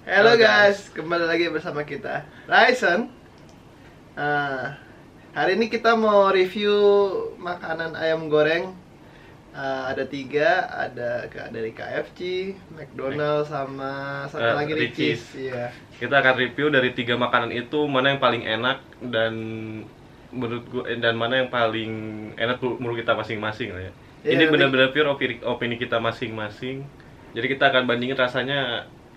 Halo guys, kembali lagi bersama kita Ryzen. Hari ini kita mau review makanan ayam goreng. Ada 3, dari KFC, McDonald, sama satu lagi Ricis. Iya. Kita akan review dari 3 makanan itu mana yang paling enak dan menurut gua dan mana yang paling enak menurut kita masing-masing lah ya. Iya, Ini benar-benar pure opini kita masing-masing. Jadi kita akan bandingin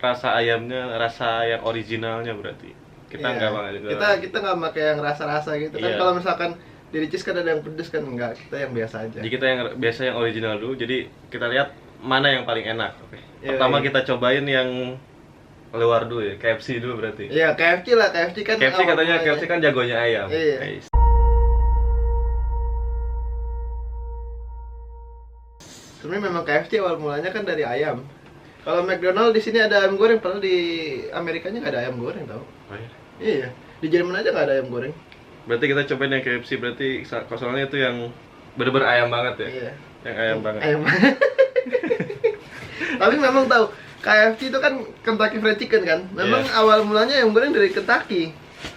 rasa ayamnya, rasa yang originalnya berarti. Kita nggak pakai yang rasa-rasa gitu kan. Iya. Kalau misalkan di Ricis kan ada yang pedes kan, enggak, kita yang biasa aja. Jadi kita yang biasa yang original dulu. Jadi kita lihat mana yang paling enak. Oke. Iya, Pertama iya. kita cobain yang luar dulu ya, KFC dulu berarti. Iya, KFC lah, KFC kan KFC awal katanya mulanya. KFC kan jagonya ayam. Iya. Guys. Sebenarnya memang KFC awal mulanya kan dari ayam. Kalau McDonald di sini ada ayam goreng, padahal di Amerikanya nggak ada ayam goreng tau. Oh, iya. Iya, di Jerman aja nggak ada ayam goreng. Berarti kita cobain yang KFC, berarti soalnya itu yang bener-bener ayam banget ya. Iya. Yang ayam banget. Ayam. Tapi memang tahu KFC itu kan Kentucky Fried Chicken kan. Memang Iya. awal mulanya ayam goreng dari Kentucky.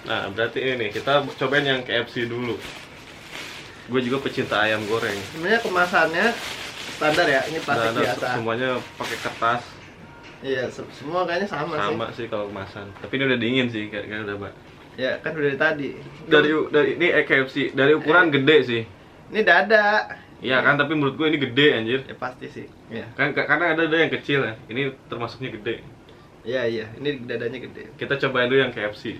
Nah, berarti ini kita cobain yang KFC dulu. Gue juga pecinta ayam goreng. Sebenarnya kemasannya standar ya, ini plastik Dan biasa. semuanya pakai kertas. Iya, semua kayaknya sama Sih kalau kemasan. Tapi ini udah dingin sih, kayaknya udah, Pak. sih. Ya, kan udah dari tadi. Dari ini KFC, dari ukuran gede sih. Ini dada. Iya kan, tapi menurut gue ini gede anjir. Ya pasti sih. Iya. Kan karena ada yang kecil ya. Ini termasuknya gede. Iya, ini dadanya gede. Kita cobain dulu yang KFC.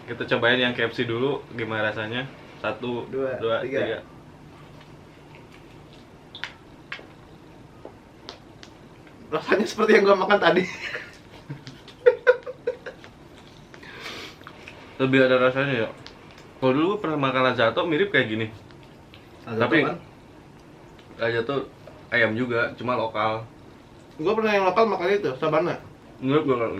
Kita cobain yang KFC dulu, gimana rasanya? 1, 2, 3. Rasanya seperti yang gua makan tadi. Lebih ada rasanya ya. Kalau dulu gue pernah makan Lazato mirip kayak gini. Tapi kan? Lazato ayam juga, cuma lokal. Gua pernah yang lokal makan itu, Sabana. Menurut gue kan.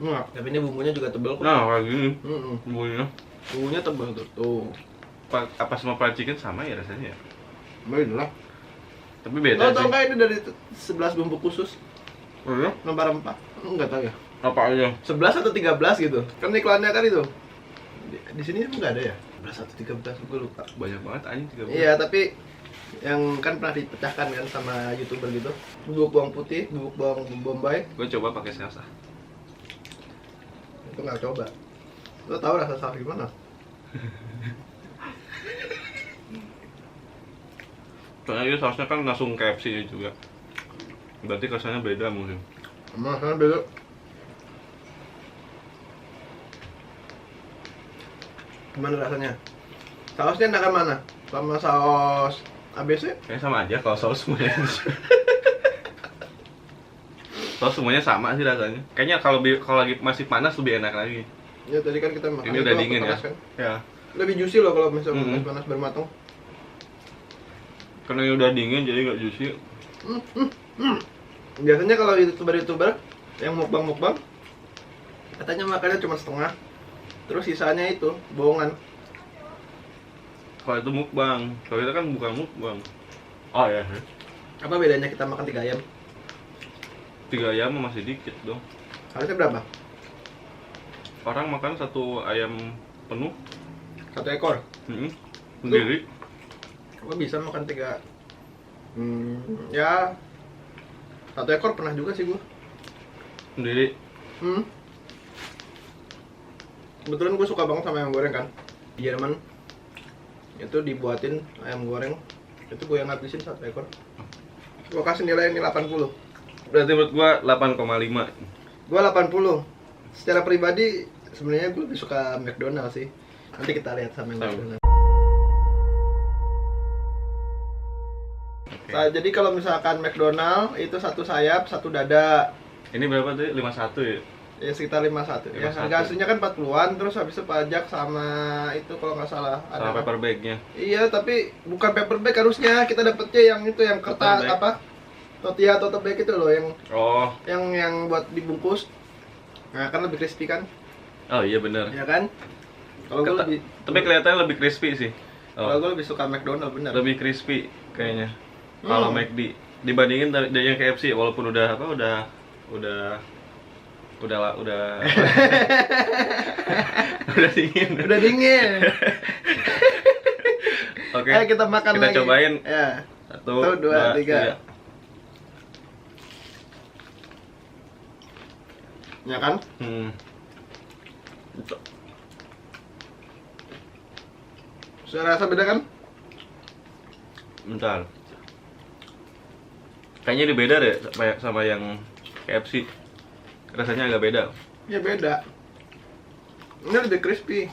Enggak, tapi ini bumbunya juga tebal kok. Nah, kayak gini. Mm-mm. Bumbunya. Bumbunya tebal tuh. Tuh. Apa sama fried chicken sama ya rasanya ya? Beda lah. Tapi beda Lo sih. tau nggak ini dari 11 bumbu khusus? Oh, iya? Nomor 4. Enggak tahu ya. Apa aja? 11 atau 13 gitu. Kan iklannya kan itu. Di sini enggak ada ya? 11 atau 13 gue lupa. Banyak banget anjing 30. Iya, tapi yang kan pernah dipecahkan kan sama YouTuber gitu. Bubuk bawang putih, bubuk bawang bombay. Gue coba pakai salsa. Itu nggak coba. Lo tahu rasa saus gimana? Soalnya ini sausnya kan langsung KFC juga. Berarti rasanya beda mungkin. Rasanya beda. Gimana rasanya? Sausnya enakan mana? Sama saus ABC? Kayaknya sama aja kalau saus semuanya. Saus semuanya sama sih rasanya. Kayaknya kalau lagi masih panas lebih enak lagi. Ya tadi kan kita makan. Ini itu udah waktu dingin ya. panas kan. Ya. Lebih juicy loh kalau misalnya panas baru matang. Karena ini udah dingin jadi nggak juicy. Biasanya kalau YouTuber yang mukbang katanya makannya cuma setengah. Terus sisanya itu bohongan. Kalau itu mukbang, kalau itu kan bukan mukbang. Oh ya. Apa bedanya kita makan 3 ayam? 3 ayam masih dikit dong. Harusnya berapa? Orang makan 1 ayam penuh. 1 ekor. Sendiri. Gua bisa makan 3. Ya 1 ekor pernah juga sih gua. Sendiri. Kebetulan gue suka banget sama ayam goreng kan. Di Jerman itu dibuatin ayam goreng, itu gue yang ngabisin 1 ekor. Gue kasih nilai ini 80. Berarti menurut gua 8,5. Gue 80. Secara pribadi sebenarnya gue lebih suka McDonald sih. Nanti kita lihat sama yang McDonald. Nah, jadi kalau misalkan McDonald itu 1 sayap, 1 dada. Ini berapa tuh? 51 ya? Ya sekitar 51. Ya, harga aslinya kan 40-an, terus habis itu pajak sama itu kalau nggak salah Sama paper bag-nya. Iya, tapi bukan paper bag harusnya. Kita dapetnya yang itu yang kertas apa? Tortilla tote bag itu loh yang yang buat dibungkus. Nah, kan lebih crispy kan? Oh iya benar. Iya kan? Kalau gue lebih Tapi kelihatannya lebih crispy sih. Kalau gue lebih suka McDonald bener. Lebih crispy kayaknya. Kalau McD dibandingin dari yang KFC walaupun udah Udah udah dingin. Udah dingin. Oke. Ayo kita makan kita lagi. Cobain. Ya. 1, 2, 3. Ya kan? Saya rasa beda kan? Bentar. Kayaknya ini beda deh sama yang KFC. Rasanya agak beda. Ya beda. Ini lebih crispy.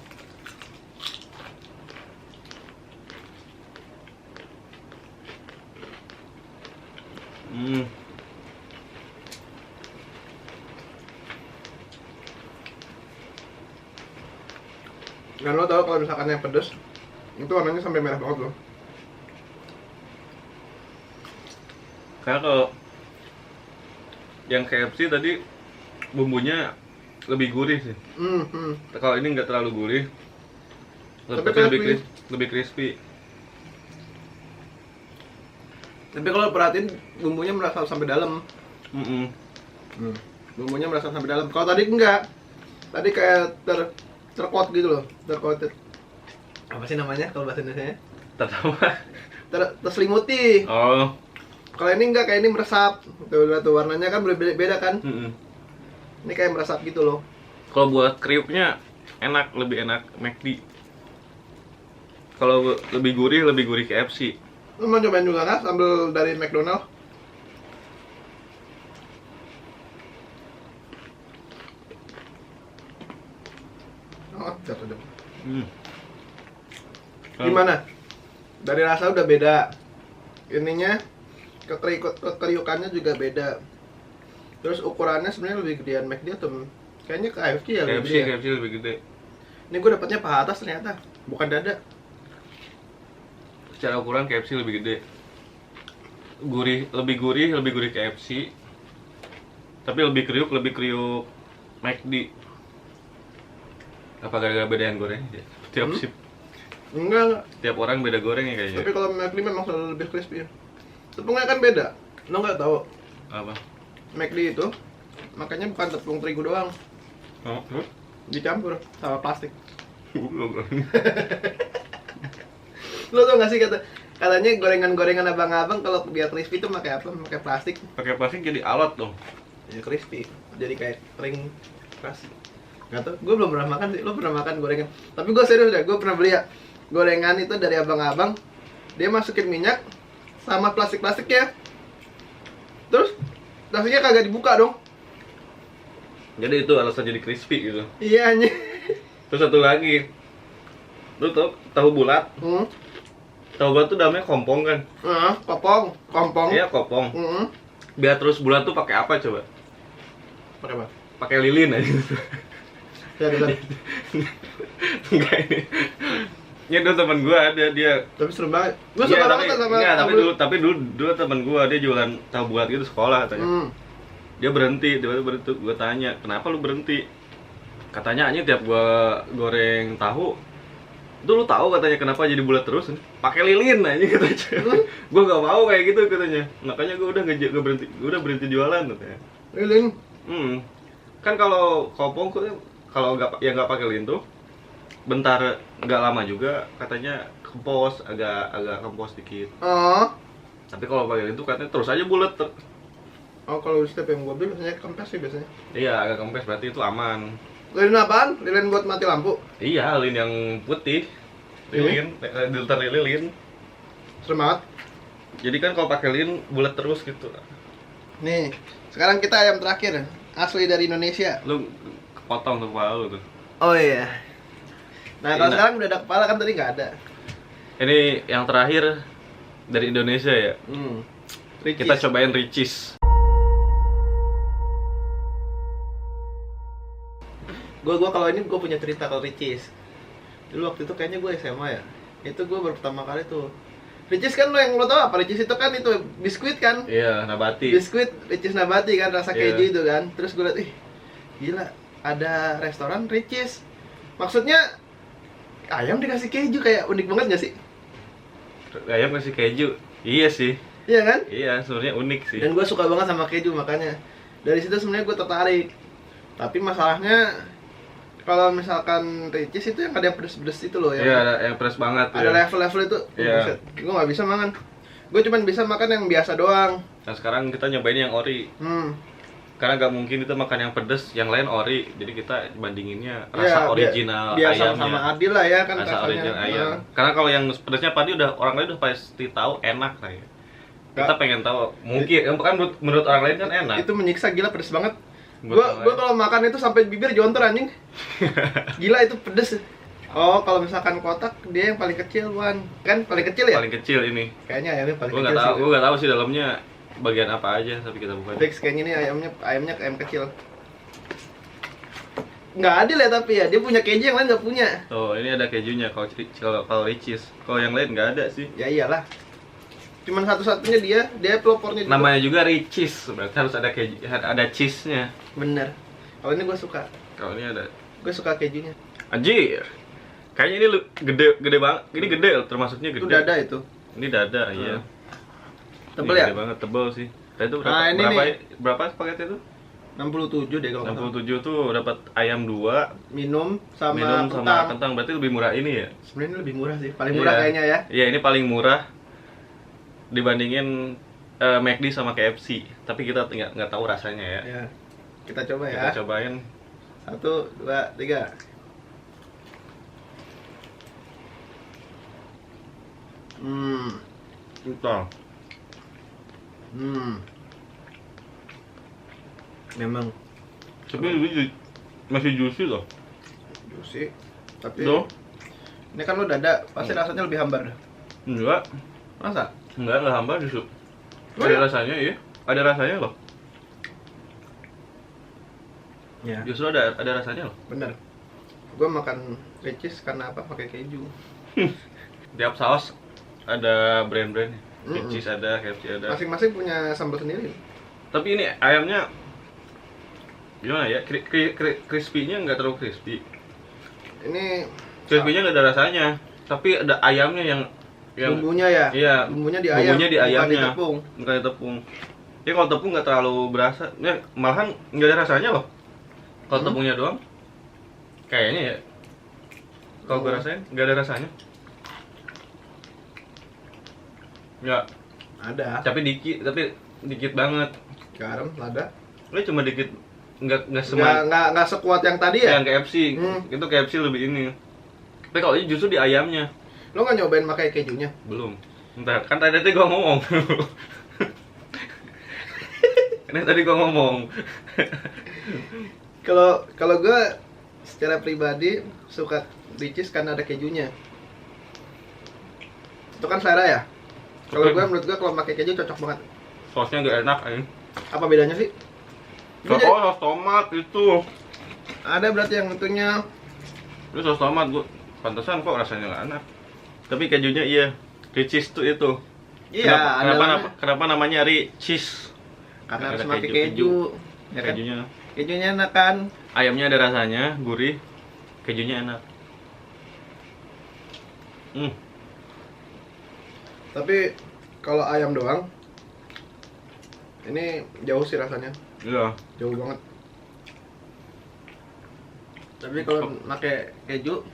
Dan lo tau kalau misalkan yang pedes itu warnanya sampai merah banget loh. Karena kalau yang KFC tadi bumbunya lebih gurih sih. Kalau ini nggak terlalu gurih, tapi lebih crispy. Tapi kalau perhatiin bumbunya merasa sampai dalam. Bumbunya merasa sampai dalam. Kalau tadi enggak, tadi kayak terkot gitu loh, tercoated. Apa sih namanya kalau bahasa Indonesia? Terselimuti. Oh. Kalau ini enggak, kayak ini meresap. Tuh warnanya kan beda kan? Ini kayak meresap gitu loh. Kalau buat kriuknya enak, lebih enak McD. Kalau lebih gurih KFC. Lu mau cobain juga kan sambal dari McDonald? Oh, jatuh deh. Gimana? Dari rasa udah beda. Ininya kekeriukannya juga beda. Terus ukurannya sebenarnya lebih gedean McD atau kayaknya KFC ya lebih gede. KFC lebih gede. Ini gue dapatnya paha atas ternyata, bukan dada. Secara ukuran KFC lebih gede. Lebih gurih KFC. Tapi lebih kriuk McD. Apa gara-gara beda yang goreng? Tiap sip. Enggak. Tiap orang beda gorengnya kayaknya. Tapi kalau McD memang selalu lebih crispy. Tepungnya kan beda. Lo nggak tahu? Apa? McD itu makanya bukan tepung terigu doang. Dicampur sama plastik. Lo tau gak sih katanya gorengan-gorengan abang-abang kalau biar crispy itu pakai apa? Pakai plastik. Pakai plastik jadi alot dong. Ya crispy. Jadi kayak kering plastik. Gak tau, gue belum pernah makan sih. Lo pernah makan gorengan? Tapi gue serius deh, gue pernah beli ya gorengan itu dari abang-abang. Dia masukin minyak sama plastik-plastiknya. Terus plastiknya kagak dibuka dong. Jadi itu alasan jadi crispy gitu. Iya anjir. Terus satu lagi, lu tahu bulat? Tahu bulat tuh namanya kompong kan? Kompong. Iya kompong. Biar terus bulat tuh pakai apa coba? Pakai apa? Pakai lilin aja. Ya bisa. Enggak ini. Ya dulu teman gua ada dia. Tapi serem banget. Gua suka banget sama. Enggak, tapi dulu teman gua dia jualan tahu bulat gitu sekolah katanya. Dia berhenti, gua tanya, "Kenapa lu berhenti?" Katanya hanya tiap gua goreng tahu itu lu tahu katanya kenapa jadi bulat terus? Pakai lilin aja katanya. Gua enggak mau kayak gitu katanya. Makanya gua udah berhenti jualan katanya. Lilin. Kan kalau kopong kalau nggak pakai lilin tuh bentar nggak lama juga katanya kempos, agak kempos dikit. Tapi kalau pakai lilin tuh katanya terus aja bulat. Kalau setiap yang gua beli biasanya kempes sih biasanya. Iya, agak kempes berarti itu aman. Lilin apaan? Lilin buat mati lampu? Iya, lilin yang putih. Lilin, filter lilin. Serem banget. Jadi kan kalau pakai lilin bulat terus gitu. Nih, sekarang kita ayam terakhir, asli dari Indonesia. Lu kepotong tuh kepala lu tuh. Oh iya. Nah, kalau sekarang udah ada kepala kan tadi nggak ada. Ini yang terakhir dari Indonesia ya. Kita cobain Richeese. Gue kalau ini gue punya cerita kalau Richeese. Dulu waktu itu kayaknya gue SMA ya. Itu gue baru pertama kali tuh. Richeese kan lo tau apa? Richeese itu kan itu biskuit kan? Iya, nabati. Biskuit Richeese nabati kan, rasa keju itu kan. Terus gue liat, gila, ada restoran Richeese. Maksudnya ayam dikasih keju, kayak unik banget gak sih? Ayam kasih keju? Iya sih. Iya kan? Iya, sebenarnya unik sih. Dan gue suka banget sama keju, makanya dari situ sebenarnya gue tertarik. Tapi masalahnya kalau misalkan Ricis itu yang ada yang pedes-pedes itu loh ya. Iya, ada yang pedas banget. Ada level-level itu. Iya. Gue nggak bisa makan. Gue cuma bisa makan yang biasa doang. Nah sekarang kita nyobain yang ori. Karena nggak mungkin kita makan yang pedes, yang lain ori. Jadi kita bandinginnya rasa original biar ayamnya. sama adil lah ya kan Rasa rasanya. original ayam. Karena kalau yang pedesnya pasti udah orang lain udah pasti tahu enak lah ya. Kita pengen tahu. Mungkin kan menurut orang lain kan enak. Itu menyiksa, gila pedes banget. Gua kalau makan itu sampai bibir jontor anjing. Gila itu pedes. Oh, kalau misalkan kotak dia yang paling kecil, Wan. Kan paling kecil ya? Paling kecil ini. Kayaknya ayamnya paling Gua kecil. Gua nggak tahu sih dalamnya bagian apa aja, tapi kita buka. Fix kayaknya ini ayamnya ayam kecil. Nggak adil ya tapi ya, dia punya keju yang lain nggak punya. Tuh, ini ada kejunya kalau Ricis. Kalau yang lain nggak ada sih. Ya iyalah. Cuman satu-satunya dia pelopornya juga. Namanya juga Ricis, berarti harus ada keju, ada cheese-nya. Bener. Kalau ini gue suka. Kalau ini ada. Gue suka kejunya. Anjir. Kayaknya ini gede banget. Ini gede termasuknya gede. Itu dada itu. Ini dada, iya. Tebel Ini ya? Gede banget, tebel sih. Tadi itu Nah, ini berapa paketnya itu? 67 deh kalau nggak salah. 67 tuh dapat ayam 2, Minum sama sama kentang. Berarti lebih murah ini ya? Sebenarnya ini lebih murah sih. Paling murah kayaknya ya. Iya, ini paling murah dibandingin McD sama KFC. Tapi kita nggak tahu rasanya ya. Ya. Kita coba ya. Kita cobain. 1, 2, 3. Entah. Memang Tapi ini masih juicy loh. juicy. Tapi Tuh. ini kan lo dada, pasti rasanya lebih hambar dah. Enggak. Masa? Enggak hambar justru. Oh, Ada ya? rasanya, iya. Ada rasanya loh. Ya. Justru ada rasanya loh. Bener. Gue makan Ricis karena apa? Pakai keju. Tiap saus ada brand-brandnya. Mm-mm. Cheese ada, KFC ada. Masing-masing punya sambal sendiri. Tapi ini ayamnya gimana ya? Crispy-nya nggak terlalu crispy. Ini Crispy-nya nggak ada rasanya. Tapi ada ayamnya yang bumbunya ya? Iya. Bumbunya di ayam. Bumbunya di bukan ayamnya. di tepung. Bukan di tepung. Ya kalau tepung nggak terlalu berasa. Ya, malahan nggak ada rasanya loh. Kalau tepungnya doang. Kayaknya ya. Kalau gue rasain nggak ada rasanya. Nggak. Ada. Tapi dikit banget. Garam, lada. Ini cuma dikit. Nggak semuanya. Nggak sekuat yang tadi ya? Yang KFC. Itu KFC lebih ini. Tapi kalau ini justru di ayamnya. Lo nggak nyobain pakai kejunya? Belum. Entar, kan tadi gua ngomong. Ini tadi gua ngomong. Kalau gue secara pribadi suka Ricis karena ada kejunya. Itu kan selera ya. Kalau gue menurut gue kalau pakai keju cocok banget. Sausnya nggak enak ini. Apa bedanya sih? Saus tomat itu. Ada berarti yang itunya. Itu saus tomat gua. Pantesan kok rasanya nggak enak. Tapi kejunya iya. Ricis tuh itu. Iya. Kenapa namanya Ricis? Karena harus ada pakai keju. Ya kan? Kejunya enak kan? Ayamnya ada rasanya, gurih. Kejunya enak. Tapi kalau ayam doang, ini jauh sih rasanya. Iya. Jauh banget. Tapi kalau pakai keju,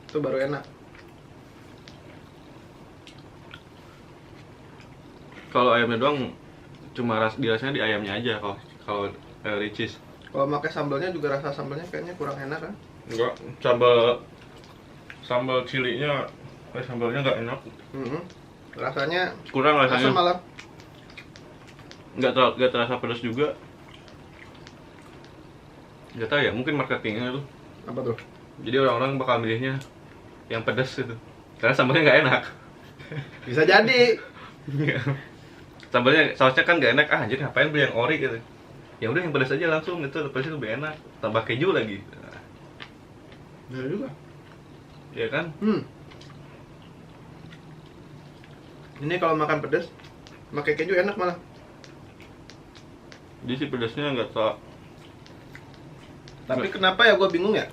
itu baru enak. Kalau ayamnya doang, cuma dirasanya di ayamnya aja kalau Ricis. Kalau pakai sambalnya juga rasa sambalnya kayaknya kurang enak kan? Enggak, sambal cilinya, sambalnya nggak enak. Rasanya Kurang rasanya. asam malah. Nggak terasa pedas juga. Nggak tahu ya, mungkin marketingnya tuh. Apa tuh? Jadi orang-orang bakal milihnya yang pedas itu. Karena sambalnya nggak enak. Bisa jadi. Sambalnya, sausnya kan nggak enak. Ah, jadi ngapain beli yang ori gitu. Ya udah yang pedas aja langsung, itu pedasnya lebih enak. Tambah keju lagi. Bener juga. Iya kan? Ini kalau makan pedas, pakai keju enak malah. Jadi si pedasnya nggak tak. Tapi kenapa ya gue bingung ya?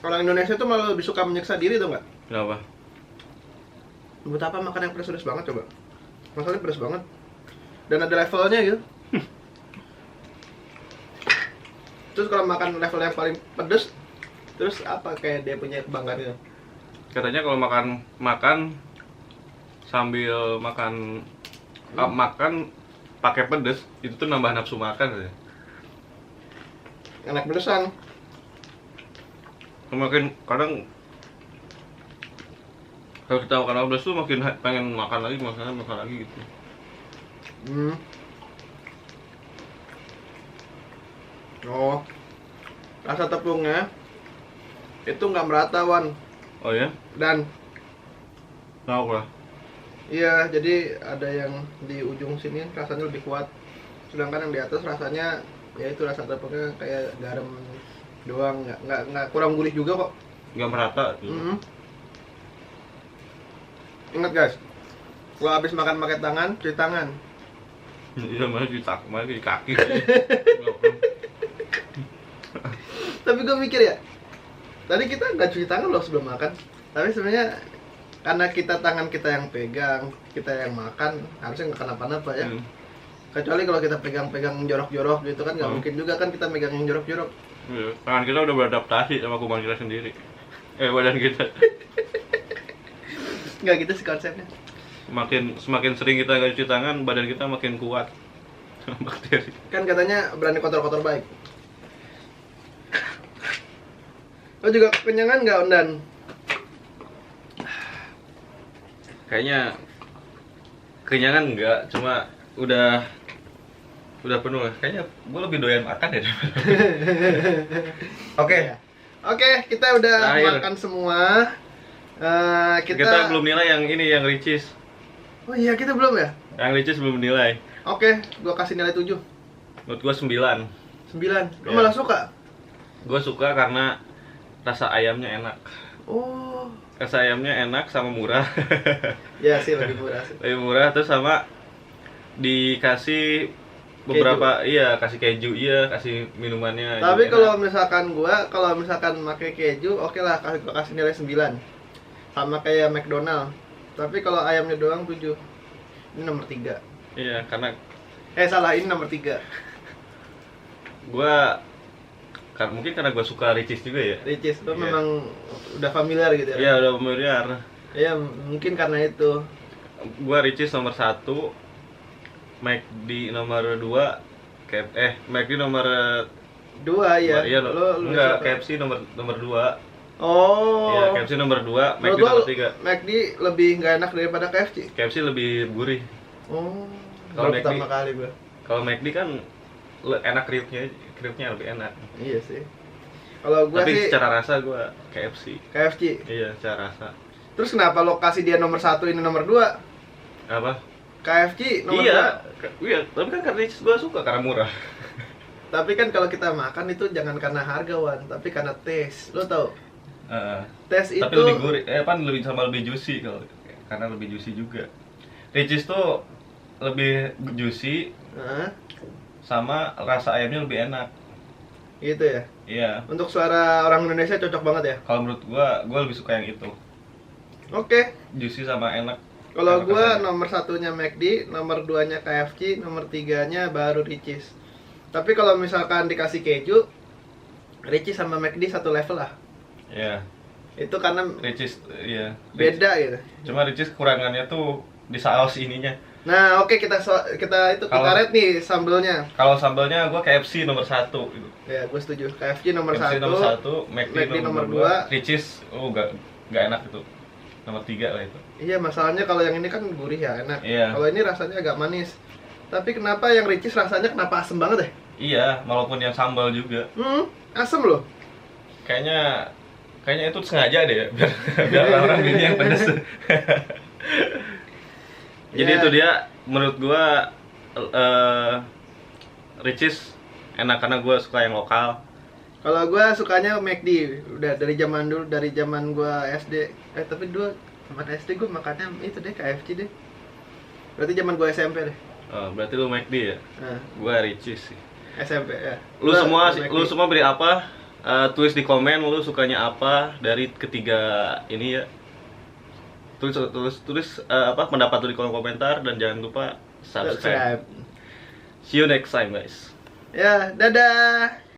Orang Indonesia tuh malah lebih suka menyiksa diri tuh nggak? Kenapa? Buat apa makan yang pedas-pedas banget coba? Masalahnya pedas banget. Dan ada levelnya gitu. Terus kalau makan level yang paling pedes, terus apa kayak dia punya kebanggaan gitu? Katanya kalau makan sambil makan makan pakai pedes itu tuh nambah nafsu makan katanya. Enak pedesan. Makin kadang kalau kita makan pedes tuh makin pengen makan lagi gitu. Hmm. Oh, rasa tepungnya itu nggak merata, Wan. Oh ya? Dan Tahu lah. iya, jadi ada yang di ujung sini rasanya lebih kuat, sedangkan yang di atas rasanya ya itu rasa tepungnya kayak garam doang, nggak kurang gurih juga kok. Nggak merata gitu. Ingat guys, kalau habis makan pakai tangan, cuci tangan. Iya, malah di kaki. Tapi gue mikir ya, tadi kita nggak cuci tangan loh sebelum makan. Tapi sebenarnya karena tangan kita yang pegang, kita yang makan, harusnya nggak kenapa-napa ya. Kecuali kalau kita pegang-pegang jorok-jorok gitu kan, nggak mungkin juga kan kita megang yang jorok-jorok. Iya, tangan kita udah beradaptasi sama kuman kita sendiri. Badan kita. Nggak gitu sih konsepnya. Semakin sering kita nggak cuci tangan, badan kita makin kuat sama bakteri. Kan katanya berani kotor-kotor baik. Lo juga kenyangan nggak, Ondan? Kayaknya kenyangan enggak, cuma udah penuh lah. Kayaknya gue lebih doyan makan ya. Oke, kita udah Terakhir. makan semua. Kita belum nilai yang ini, yang Ricis. Oh iya, kita belum ya? Yang Ricis belum nilai. Oke, gua kasih nilai 7. Menurut gue 9. 9. Lo Iya. malah suka? Gue suka karena rasa ayamnya enak. Oh. Rasa ayamnya enak sama murah. Ya sih, lebih murah sih. Lebih murah, terus sama dikasih beberapa kasih keju, kasih minumannya. Tapi juga kalau enak. misalkan pakai keju, oke lah, gua kasih nilai 9. Sama kayak McDonald. Tapi kalau ayamnya doang 7. Ini nomor 3. Iya, karena Salah, ini nomor 3. mungkin karena gue suka Ricis juga ya. Ricis, lo Iya. memang udah familiar gitu ya? Iya, udah familiar. Iya, mungkin karena itu. Gue Ricis nomor 1, McD nomor 2, McD nomor 2 ya? Iya, Lo enggak, suka? KFC nomor 2. Oh. Iya, KFC nomor 2, McD Menurut lo, nomor 3. McD lebih nggak enak daripada KFC? KFC lebih gurih. Oh. Kalau Baru McD- pertama kali gua. Kalau McD kan enak ribnya lebih enak. Iya sih. Kalau gua Tapi sih secara rasa gue KFC. KFC. Iya, secara rasa. Terus kenapa lo kasih dia nomor 1 ini nomor 2? Apa? KFC nomor Iya, tapi kan karena gue suka karena murah. 2. Tapi kan kalau kita makan itu jangan karena harga, Wan, tapi karena taste. Lo tau? Taste Tapi itu lebih gurih, lebih juicy karena lebih juicy juga. Ricis tuh lebih juicy Hah? sama rasa ayamnya lebih enak. Gitu ya. Iya. Untuk suara orang Indonesia cocok banget ya. Kalau menurut gua lebih suka yang itu. Oke. Juicy sama enak. Kalau Enak gua rasanya. nomor 1-nya McD, nomor 2-nya KFC, nomor 3-nya baru Ricis. Tapi kalau misalkan dikasih keju, Ricis sama McD satu level lah. Iya. Itu karena Ricis, iya. beda gitu. Cuma Ricis kekurangannya tuh di saus ininya. Nah, oke, kita rate nih sambelnya. Kalau sambalnya gua KFC nomor 1 gitu. Ya, gue setuju. KFC nomor KFC 1. nomor 1, McD nomor 2, 2. Ricis enggak enak itu. Nomor 3 lah itu. Iya, masalahnya kalau yang ini kan gurih ya, enak. Iya. Kalau ini rasanya agak manis. Tapi kenapa yang Ricis rasanya kenapa asem banget ya? Iya, walaupun yang sambal juga. Asem loh. Kayaknya itu sengaja deh biar orang-orang ini yang pedes. Jadi Ya. itu dia menurut gua Ricis enak karena gua suka yang lokal. Kalau gue sukanya McD, udah dari zaman dulu, dari zaman gue SD. Tapi dulu zaman SD gue makannya itu deh, KFC deh. Berarti zaman gue SMP deh. Berarti lu McD ya? Nah, Gua Ricis sih. SMP ya. Lu McD. semua beri apa? Tulis di komen lu sukanya apa dari ketiga ini ya. Tulis apa pendapat lu di kolom komentar dan jangan lupa subscribe. See you next time guys. Ya, dadah.